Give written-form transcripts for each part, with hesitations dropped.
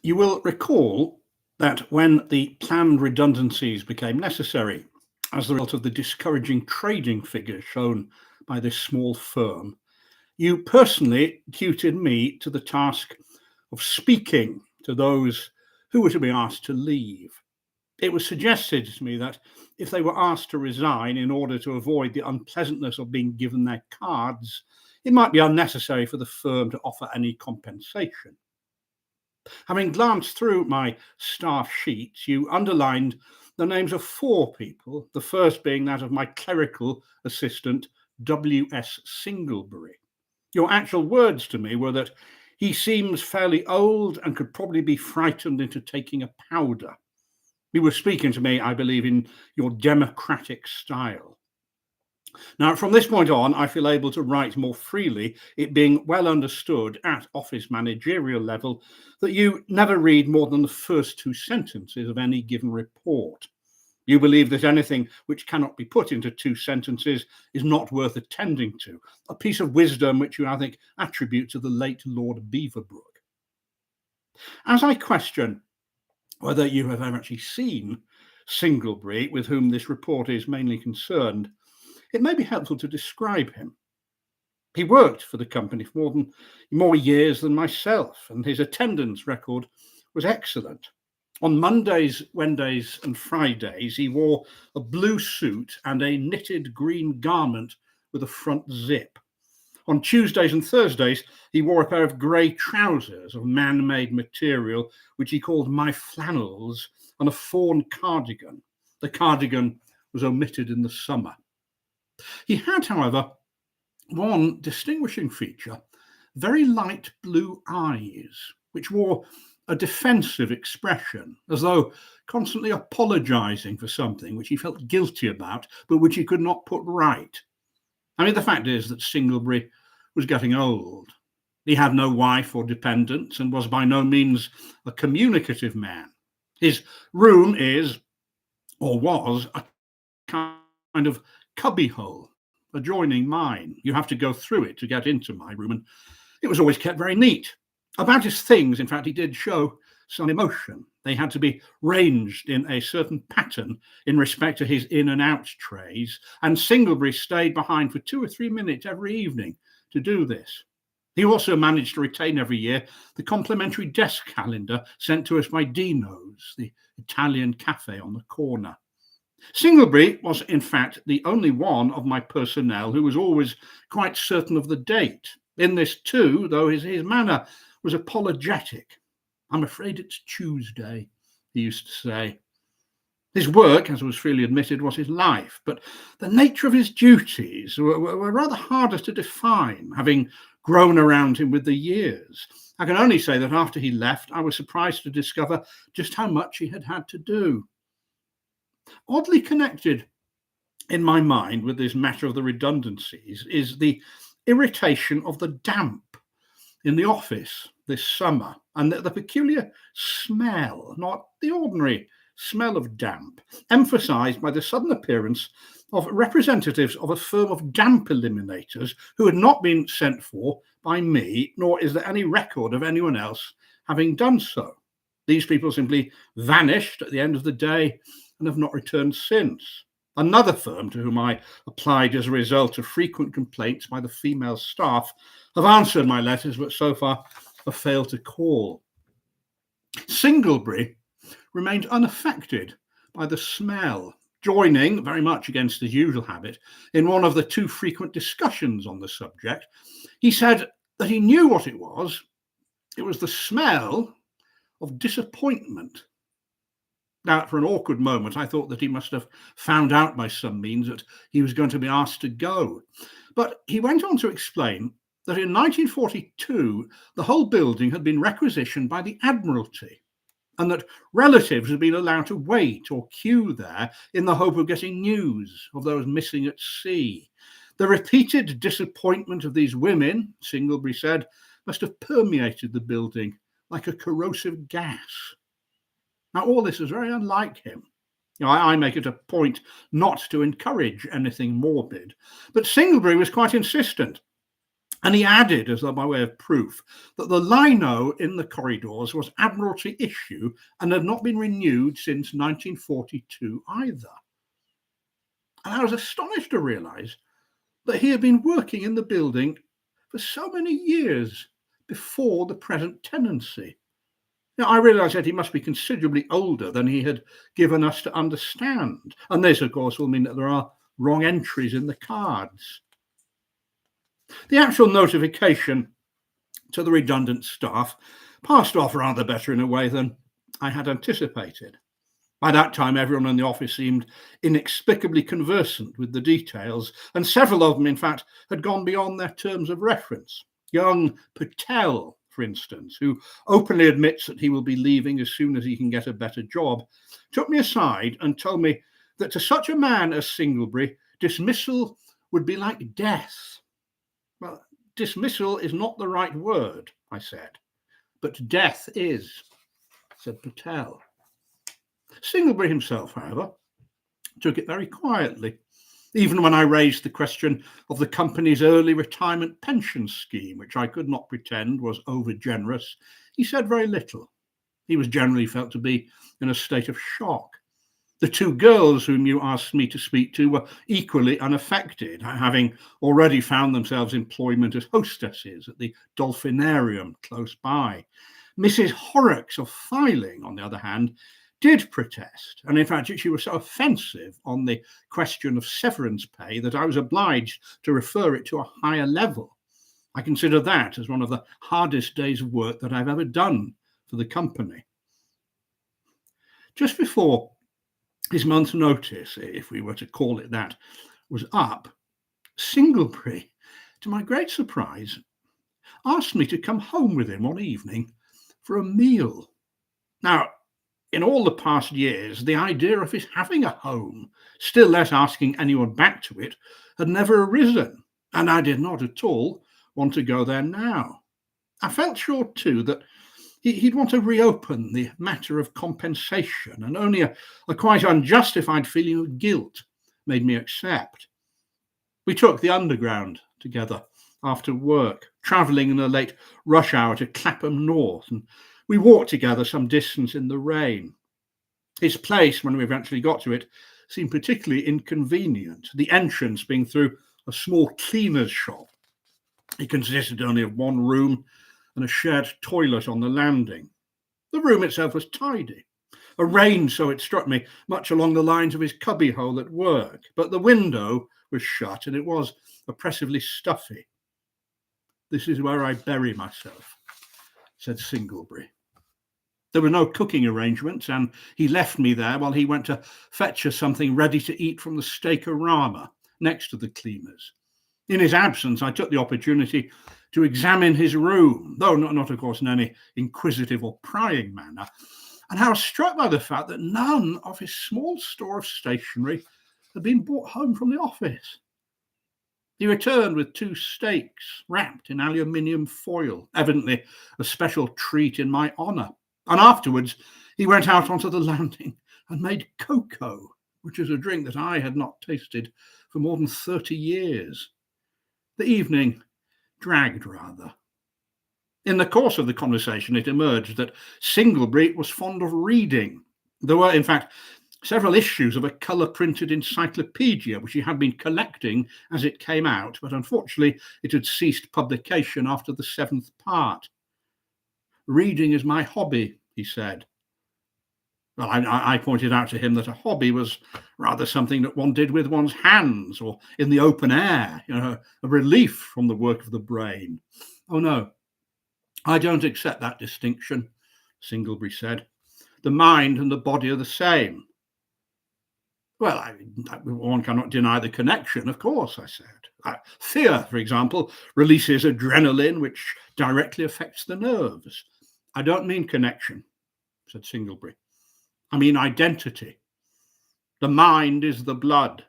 You will recall that when the planned redundancies became necessary as the result of the discouraging trading figures shown by this small firm, you personally tutored me to the task of speaking to those who were to be asked to leave. It was suggested to me that if they were asked to resign in order to avoid the unpleasantness of being given their cards, it might be unnecessary for the firm to offer any compensation. Having glanced through my staff sheets, you underlined the names of 4 people, the first being that of my clerical assistant, W.S. Singlebury. Your actual words to me were that he seems fairly old and could probably be frightened into taking a powder. You were speaking to me, I believe, in your democratic style. Now, from this point on, I feel able to write more freely, it being well understood at office managerial level that you never read more than the first 2 sentences of any given report. You believe that anything which cannot be put into 2 sentences is not worth attending to, a piece of wisdom which you, I think, attribute to the late Lord Beaverbrook. As I question whether you have ever actually seen Singlebury, with whom this report is mainly concerned, it may be helpful to describe him. He worked for the company for more years than myself, and his attendance record was excellent. On Mondays, Wednesdays, and Fridays, he wore a blue suit and a knitted green garment with a front zip. On Tuesdays and Thursdays, he wore a pair of grey trousers of man-made material, which he called my flannels, and a fawn cardigan. The cardigan was omitted in the summer. He had, however, one distinguishing feature: very light blue eyes, which wore a defensive expression, as though constantly apologising for something which he felt guilty about, but which he could not put right. I mean, the fact is that Singlebury was getting old. He had no wife or dependents and was by no means a communicative man. His room is, or was, a kind of cubbyhole adjoining mine. You have to go through it to get into my room, and it was always kept very neat. About his things, in fact, he did show some emotion. They had to be ranged in a certain pattern in respect to his in and out trays, and Singlebury stayed behind for 2 or 3 minutes every evening to do this. He also managed to retain every year the complimentary desk calendar sent to us by Dino's, the Italian cafe on the corner. Singlebury was, in fact, the only one of my personnel who was always quite certain of the date. In this, too, though his manner was apologetic. "I'm afraid it's Tuesday," he used to say. His work, as was freely admitted, was his life, but the nature of his duties were rather harder to define, having grown around him with the years. I can only say that after he left, I was surprised to discover just how much he had had to do. Oddly connected in my mind with this matter of the redundancies is the irritation of the damp in the office this summer, and the peculiar smell, not the ordinary smell of damp, emphasized by the sudden appearance of representatives of a firm of damp eliminators who had not been sent for by me, nor is there any record of anyone else having done so. These people simply vanished at the end of the day and have not returned since. Another firm to whom I applied as a result of frequent complaints by the female staff have answered my letters, but so far have failed to call. Singlebury remained unaffected by the smell, joining, very much against his usual habit, in one of the too frequent discussions on the subject. He said that he knew what it was. It was the smell of disappointment. Now, for an awkward moment, I thought that he must have found out by some means that he was going to be asked to go. But he went on to explain that in 1942, the whole building had been requisitioned by the Admiralty, and that relatives had been allowed to wait or queue there in the hope of getting news of those missing at sea. The repeated disappointment of these women, Singlebury said, must have permeated the building like a corrosive gas. Now, all this is very unlike him. I make it a point not to encourage anything morbid, but Singlebury was quite insistent. And he added, as though by way of proof, that the lino in the corridors was Admiralty issue and had not been renewed since 1942 either. And I was astonished to realise that he had been working in the building for so many years before the present tenancy. Now, I realised that he must be considerably older than he had given us to understand. And this, of course, will mean that there are wrong entries in the cards. The actual notification to the redundant staff passed off rather better in a way than I had anticipated. By that time, everyone in the office seemed inexplicably conversant with the details, and several of them, in fact, had gone beyond their terms of reference. Young Patel, for instance, who openly admits that he will be leaving as soon as he can get a better job, took me aside and told me that to such a man as Singlebury, dismissal would be like death. Well, dismissal is not the right word, I said, but death is, said Patel. Singlebury himself, however, took it very quietly. Even when I raised the question of the company's early retirement pension scheme, which I could not pretend was over-generous, he said very little. He was generally felt to be in a state of shock. The two girls whom you asked me to speak to were equally unaffected, having already found themselves employment as hostesses at the Dolphinarium close by. Mrs. Horrocks of Filing, on the other hand, did protest, and in fact she was so offensive on the question of severance pay that I was obliged to refer it to a higher level. I consider that as one of the hardest days of work that I've ever done for the company. Just before his month's notice, if we were to call it that, was up, Singlebury, to my great surprise, asked me to come home with him one evening for a meal. Now, in all the past years, the idea of his having a home, still less asking anyone back to it, had never arisen, and I did not at all want to go there now. I felt sure, too, that he'd want to reopen the matter of compensation, and only a quite unjustified feeling of guilt made me accept. We took the Underground together after work, travelling in the late rush hour to Clapham North, and we walked together some distance in the rain. His place, when we eventually got to it, seemed particularly inconvenient, the entrance being through a small cleaner's shop. It consisted only of one room and a shared toilet on the landing. The room itself was tidy, arranged so it struck me much along the lines of his cubbyhole at work, but the window was shut and it was oppressively stuffy. "This is where I bury myself," said Singlebury. There were no cooking arrangements, and he left me there while he went to fetch us something ready to eat from the Steakorama next to the cleaners. In his absence, I took the opportunity to examine his room, though not of course, in any inquisitive or prying manner, and I was struck by the fact that none of his small store of stationery had been brought home from the office. He returned with 2 steaks wrapped in aluminium foil, evidently a special treat in my honour. And afterwards, he went out onto the landing and made cocoa, which is a drink that I had not tasted for more than 30 years. The evening dragged rather. In the course of the conversation, it emerged that Singlebury was fond of reading. There were, in fact, several issues of a colour-printed encyclopedia which he had been collecting as it came out, but unfortunately it had ceased publication after the 7th part. "Reading is my hobby," he said. Well, I pointed out to him that a hobby was rather something that one did with one's hands or in the open air, a relief from the work of the brain. "Oh, no, I don't accept that distinction," Singlebury said. "The mind and the body are the same." "Well, one cannot deny the connection, of course," I said. "Fear, for example, releases adrenaline, which directly affects the nerves." "I don't mean connection," said Singlebury. "I mean identity. The mind is the blood."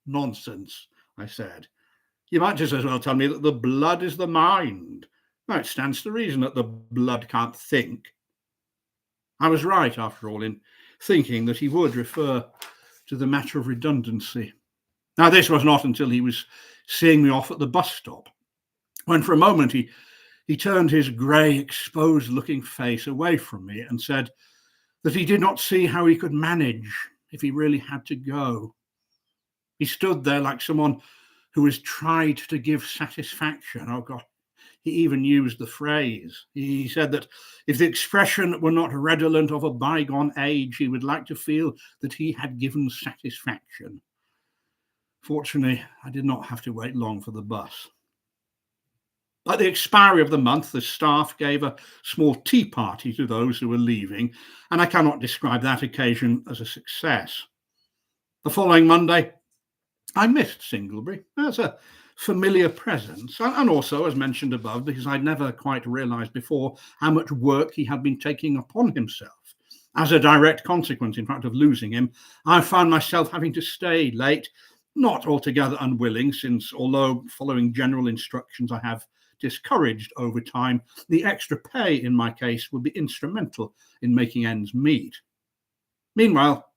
"Nonsense," I said. "You might just as well tell me that the blood is the mind. Now, it stands to reason that the blood can't think." I was right, after all, in thinking that he would refer to the matter of redundancy. Now, this was not until he was seeing me off at the bus stop. when for a moment he turned his grey, exposed-looking face away from me and said that he did not see how he could manage if he really had to go. He stood there like someone who has tried to give satisfaction. Oh, God. He even used the phrase. He said that if the expression were not redolent of a bygone age, he would like to feel that he had given satisfaction. Fortunately, I did not have to wait long for the bus. At the expiry of the month, the staff gave a small tea party to those who were leaving, and I cannot describe that occasion as a success. The following Monday, I missed Singlebury as a familiar presence, and also, as mentioned above, because I'd never quite realised before how much work he had been taking upon himself. As a direct consequence, in fact, of losing him, I found myself having to stay late, not altogether unwilling, since although following general instructions I have discouraged overtime, the extra pay in my case would be instrumental in making ends meet. Meanwhile,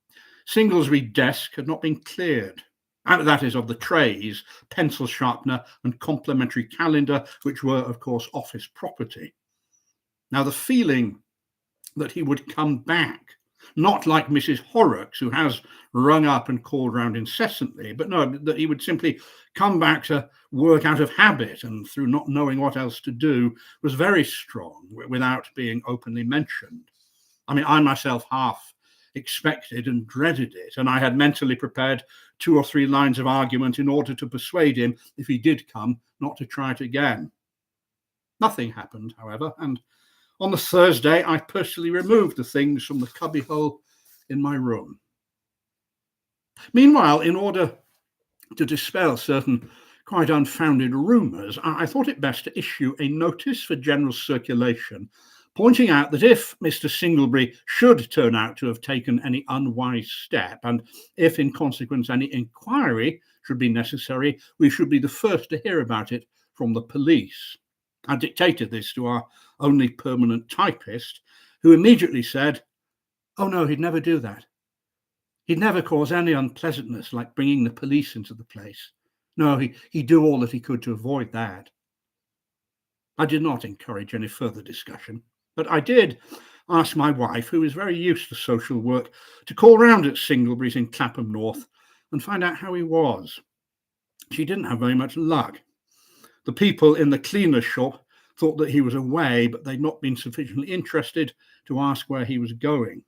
Singlebury's desk had not been cleared, and that is of the trays, pencil sharpener, and complimentary calendar, which were, of course, office property. Now, the feeling that he would come back, not like Mrs. Horrocks, who has rung up and called round incessantly, but no, that he would simply come back to work out of habit and through not knowing what else to do, was very strong without being openly mentioned. I mean, I myself half expected and dreaded it, and I had mentally prepared 2 or 3 lines of argument in order to persuade him, if he did come, not to try it again. Nothing happened, however, and on the Thursday, I personally removed the things from the cubbyhole in my room. Meanwhile, in order to dispel certain quite unfounded rumours, I thought it best to issue a notice for general circulation, pointing out that if Mr. Singlebury should turn out to have taken any unwise step, and if in consequence any inquiry should be necessary, we should be the first to hear about it from the police. I dictated this to our only permanent typist, who immediately said, "Oh no, he'd never do that. He'd never cause any unpleasantness like bringing the police into the place. No, he'd do all that he could to avoid that." I did not encourage any further discussion, but I did ask my wife, who is very used to social work, to call round at Singlebury's in Clapham North and find out how he was. She didn't have very much luck. The people in the cleaner's shop thought that he was away, but they'd not been sufficiently interested to ask where he was going.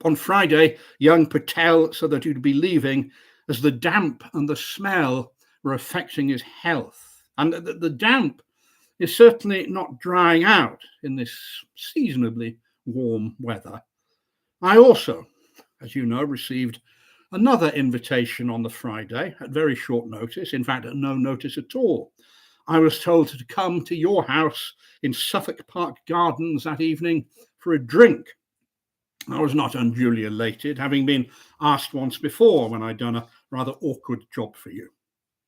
On Friday, young Patel said that he'd be leaving as the damp and the smell were affecting his health. And the damp is certainly not drying out in this seasonably warm weather. I also, as you know, received another invitation on the Friday at very short notice, in fact, at no notice at all. I was told to come to your house in Suffolk Park Gardens that evening for a drink. I was not unduly elated, having been asked once before when I'd done a rather awkward job for you.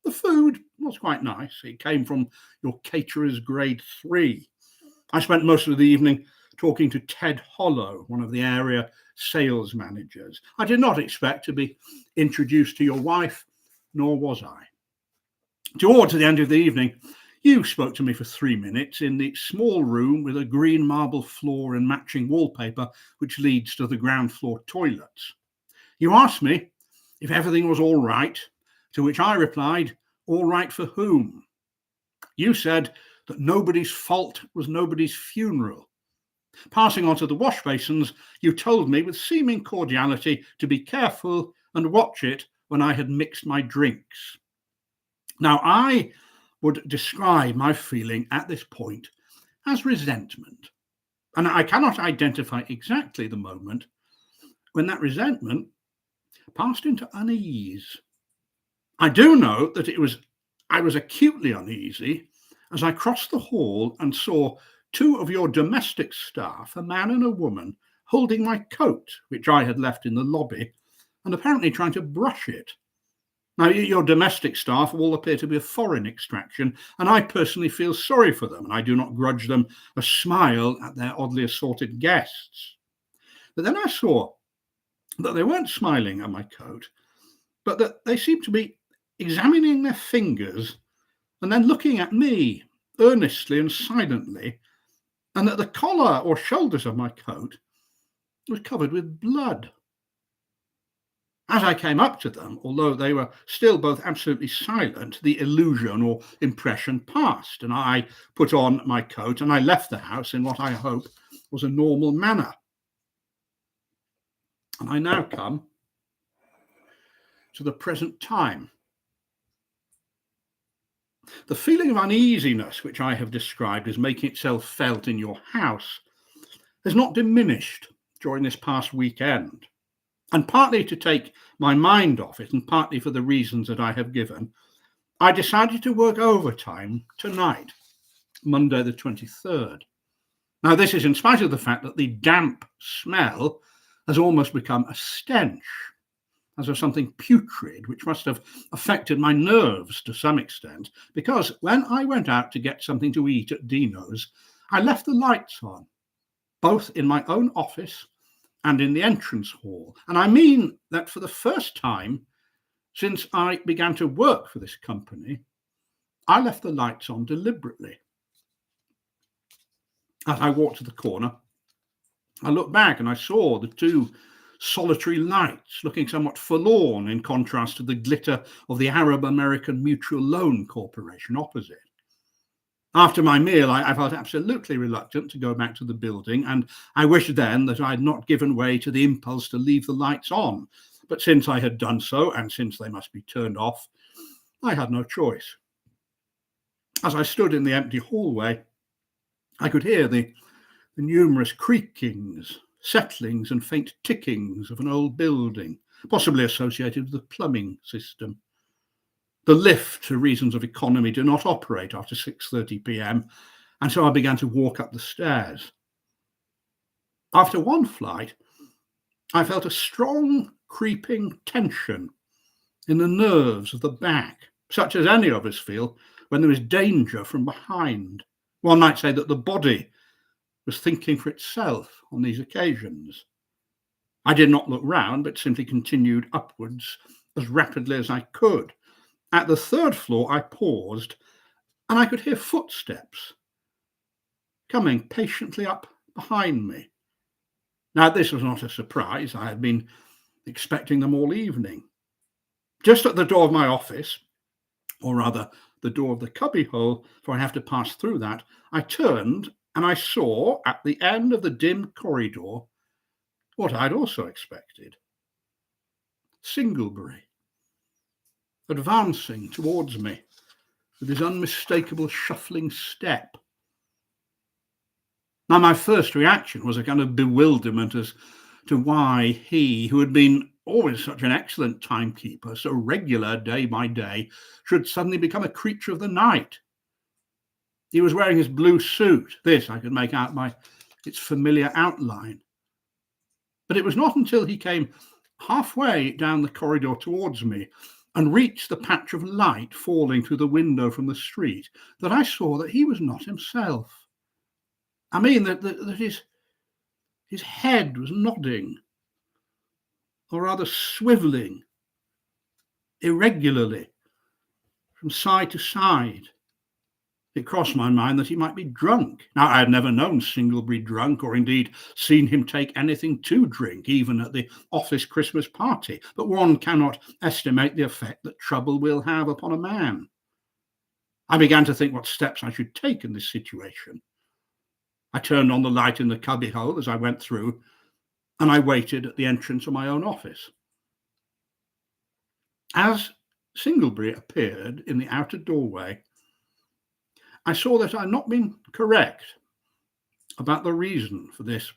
The food was quite nice. It came from your caterer's grade 3. I spent most of the evening talking to Ted Hollow, one of the area sales managers. I did not expect to be introduced to your wife, nor was I. Towards the end of the evening, you spoke to me for 3 minutes in the small room with a green marble floor and matching wallpaper which leads to the ground floor toilets. You asked me if everything was all right, to which I replied, "All right for whom?" You said that nobody's fault was nobody's funeral. Passing on to the wash basins, you told me with seeming cordiality to be careful and watch it when I had mixed my drinks. Now, I would describe my feeling at this point as resentment, and I cannot identify exactly the moment when that resentment passed into unease. I do know that I was acutely uneasy as I crossed the hall and saw 2 of your domestic staff, a man and a woman, holding my coat, which I had left in the lobby, and apparently trying to brush it. Now, your domestic staff all appear to be of foreign extraction, and I personally feel sorry for them, and I do not grudge them a smile at their oddly assorted guests. But then I saw that they weren't smiling at my coat, but that they seemed to be examining their fingers and then looking at me earnestly and silently, and that the collar or shoulders of my coat was covered with blood. As I came up to them, although they were still both absolutely silent, the illusion or impression passed, and I put on my coat and I left the house in what I hope was a normal manner. And I now come to the present time. The feeling of uneasiness which I have described as making itself felt in your house has not diminished during this past weekend. And partly to take my mind off it, and partly for the reasons that I have given, I decided to work overtime tonight, Monday the 23rd. Now, this is in spite of the fact that the damp smell has almost become a stench, as of something putrid, which must have affected my nerves to some extent, because when I went out to get something to eat at Dino's, I left the lights on, both in my own office and in the entrance hall. And I mean that for the first time since I began to work for this company, I left the lights on deliberately. As I walked to the corner, I looked back and I saw the two solitary lights looking somewhat forlorn in contrast to the glitter of the Arab-American Mutual Loan Corporation opposite. After my meal, I felt absolutely reluctant to go back to the building, and I wished then that I had not given way to the impulse to leave the lights on. But since I had done so, and since they must be turned off, I had no choice. As I stood in the empty hallway, I could hear the numerous creakings, settlings, and faint tickings of an old building, possibly associated with the plumbing system. The lift, for reasons of economy, do not operate after 6:30 p.m, and so I began to walk up the stairs. After one flight, I felt a strong creeping tension in the nerves of the back, such as any of us feel when there is danger from behind. One might say that the body was thinking for itself on these occasions. I did not look round, but simply continued upwards as rapidly as I could. At the third floor, I paused, and I could hear footsteps coming patiently up behind me. Now, this was not a surprise. I had been expecting them all evening. Just at the door of my office, or rather the door of the cubbyhole, for I have to pass through that, I turned and I saw at the end of the dim corridor what I had also expected. Singlebury, advancing towards me with his unmistakable shuffling step. Now, my first reaction was a kind of bewilderment as to why he, who had been always such an excellent timekeeper, so regular day by day, should suddenly become a creature of the night. He was wearing his blue suit. This I could make out by its familiar outline. But it was not until he came halfway down the corridor towards me and reached the patch of light falling through the window from the street that I saw that he was not himself. I mean that his head was nodding, or rather swiveling irregularly from side to side. It crossed my mind that he might be drunk. Now, I had never known Singlebury drunk, or indeed seen him take anything to drink, even at the office Christmas party, but one cannot estimate the effect that trouble will have upon a man. I began to think what steps I should take in this situation. I turned on the light in the cubbyhole as I went through, and I waited at the entrance of my own office. As Singlebury appeared in the outer doorway, I saw that I had not been correct about the reason for this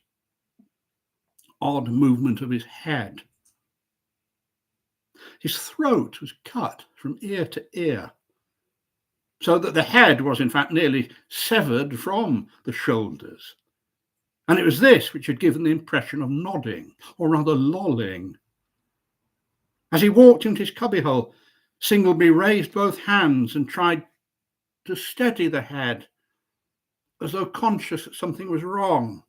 odd movement of his head. His throat was cut from ear to ear, so that the head was in fact nearly severed from the shoulders. And it was this which had given the impression of nodding, or rather lolling. As he walked into his cubbyhole, Singlebury raised both hands and tried to steady the head, as though conscious that something was wrong.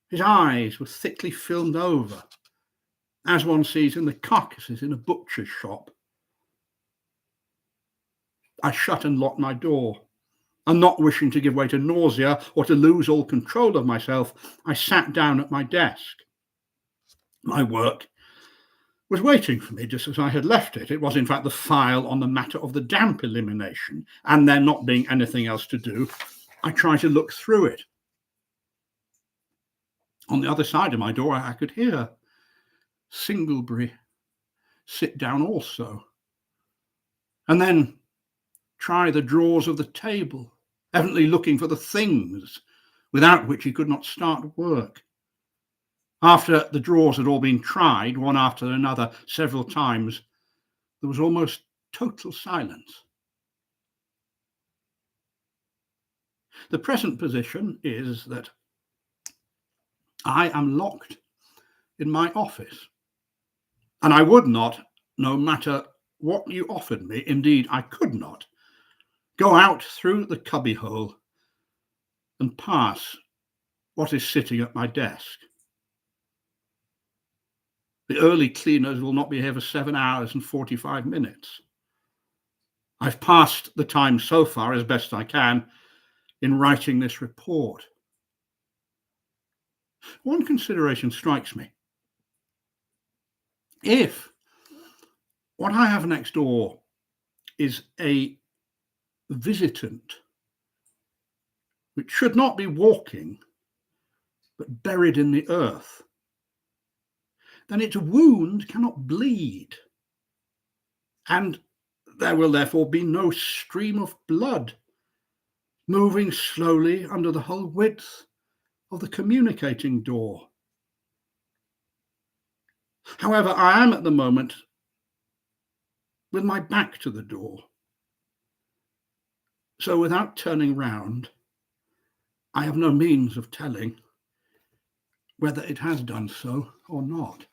His eyes were thickly filmed over, as one sees in the carcasses in a butcher's shop. I shut and locked my door, and not wishing to give way to nausea or to lose all control of myself, I sat down at my desk. My work was waiting for me just as I had left it. It was, in fact, the file on the matter of the damp elimination, and there not being anything else to do, I tried to look through it. On the other side of my door, I could hear Singlebury sit down also, and then try the drawers of the table, evidently looking for the things without which he could not start work. After the drawers had all been tried, one after another, several times, there was almost total silence. The present position is that I am locked in my office, and I would not, no matter what you offered me, indeed I could not, go out through the cubbyhole and pass what is sitting at my desk. The early cleaners will not be here for 7 hours and 45 minutes. I've passed the time so far as best I can in writing this report. One consideration strikes me. If what I have next door is a visitant which should not be walking but buried in the earth, then its wound cannot bleed, and there will therefore be no stream of blood moving slowly under the whole width of the communicating door. However, I am at the moment with my back to the door, so without turning round, I have no means of telling whether it has done so or not.